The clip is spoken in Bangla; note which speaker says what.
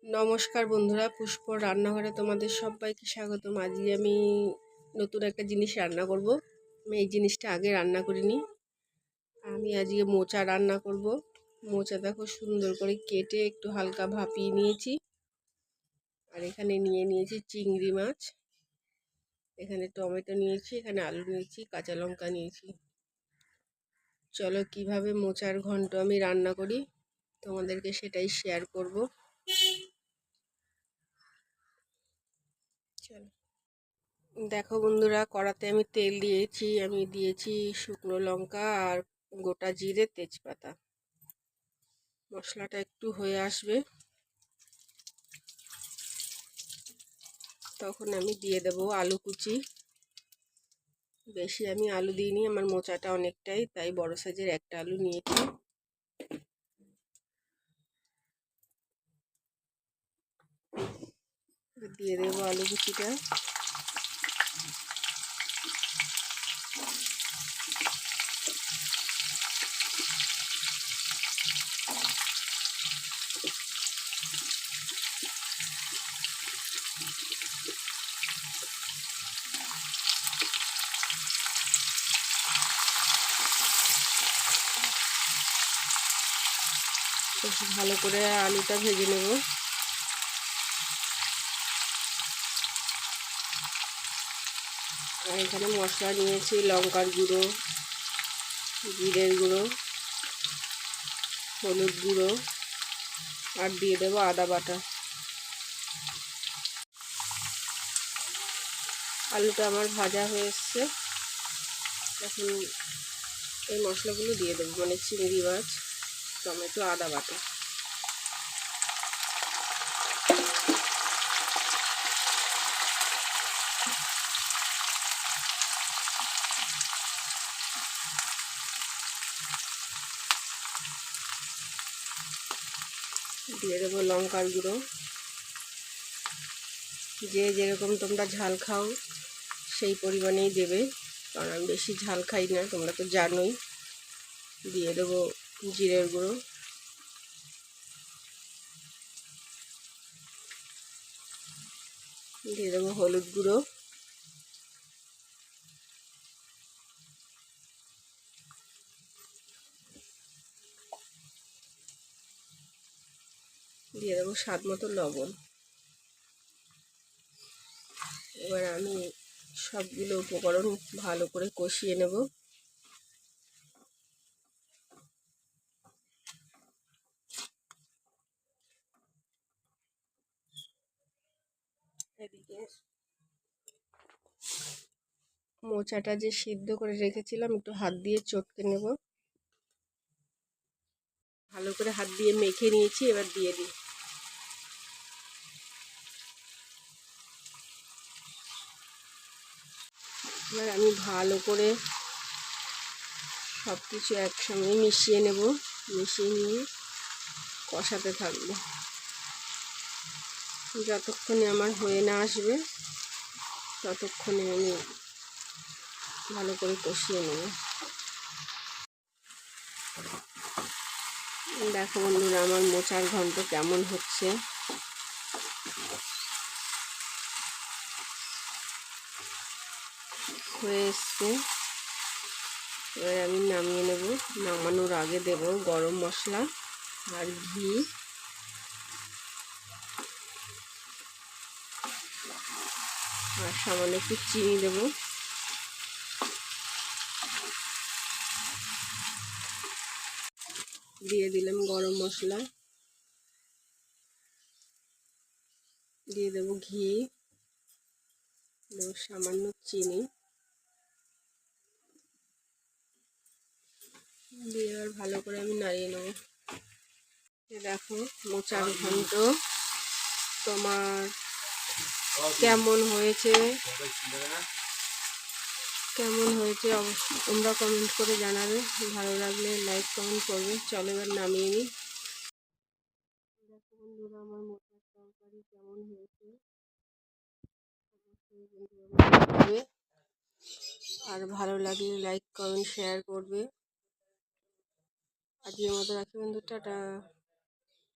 Speaker 1: নমস্কার বন্ধুরা, পুষ্পর রান্নাঘরে তোমাদের সবাইকে স্বাগতম। আজকে আমি নতুন একটা জিনিস রান্না করব। আমি এই জিনিসটা আগে রান্না করিনি। আমি আজকে মোচা রান্না করব। মোচা দেখো সুন্দর করে কেটে একটু হালকা ভাপিয়ে নিয়েছি। আর এখানে নিয়েছি চিংড়ি মাছ, এখানে টমেটো নিয়েছি, এখানে আলু নিয়েছি, কাঁচা লঙ্কা নিয়েছি। চলো কিভাবে মোচার ঘন্ট আমি রান্না করি তোমাদেরকে সেটাই শেয়ার করব। চলো দেখো বন্ধুরা, কড়াতে আমি তেল দিয়েছি, আমি দিয়েছি শুকনো লঙ্কা আর গোটা জিরে, তেজপাতা। মশলাটা একটু হয়ে আসবে তখন আমি দিয়ে দেবো আলু কুচি। বেশি আমি আলু দিইনি, আমার মোচাটা অনেকটাই, তাই বড় সাইজের একটা আলু নিয়েছি। দিয়ে দেবো আলু কুচিটা। বেশ ভালো করে আলুটা ভেজে নেব। আর এখানে মশলা নিয়েছি লঙ্কার গুঁড়ো, জিরের গুঁড়ো, হলুদ গুঁড়ো, আর দিয়ে দেবো আদা বাটা। আলুটা আমার ভাজা হয়ে এসছে, এখন এই মশলাগুলো দিয়ে দেবো, মানে চিংড়ি মাছ, টমেটো, আদা বাটা। দিয়ে দেবো লঙ্কার গুঁড়ো, যে যেরকম তোমরা ঝাল খাও সেই পরিমাণেই দেবে, কারণ আমি বেশি ঝাল খাই না, তোমরা তো জানোই। দিয়ে দেবো জিরের গুঁড়ো, দিয়ে দেবো হলুদ গুঁড়ো, দিয়ে দেবো স্বাদ মতো লবণ। এবার আমি সবগুলো উপকরণ ভালো করে কষিয়ে নেব। এদিকে মোচাটা যে সিদ্ধ করে রেখেছিলাম একটু হাত দিয়ে চটকে নেব। ভালো করে হাত দিয়ে মেখে নিয়েছি, এবার দিয়ে দিই। এবার আমি ভালো করে সব কিছু একসঙ্গে মিশিয়ে নেব, মিশিয়ে নিয়ে কষাতে থাকবো যতক্ষণে আমার হয়ে না আসবে, ততক্ষণে আমি ভালো করে কষিয়ে নেব। দেখো বন্ধুরা, আমার মোচার ঘন্ট কেমন হচ্ছে। হয়ে এসছে, এবার আমি নামিয়ে নেব। নামানোর আগে দেব গরম মশলা আর ঘি, আর সামান্য একটু চিনি দেব। দিয়ে দিলাম গরম মশলা, দিয়ে দেব ঘি, দেব সামান্য চিনি, দিয়ে এবার ভালো করে আমি নাড়িয়ে নেব। দেখো মোচার ঘন্ট তোমার কেমন হয়েছে অবশ্যই তোমরা কমেন্ট করে জানাবে। ভালো লাগলে লাইক কমেন্ট করবে। চলো এবার নামিয়ে নিই। দেখো বন্ধুরা, আমার মোচার তরকারি কেমন হয়েছে অবশ্যই বন্ধুরা জানাবে। আর ভালো লাগলে লাইক কমেন্ট শেয়ার করবে। আজকের মতো রাখি বন্ধু, টাটা।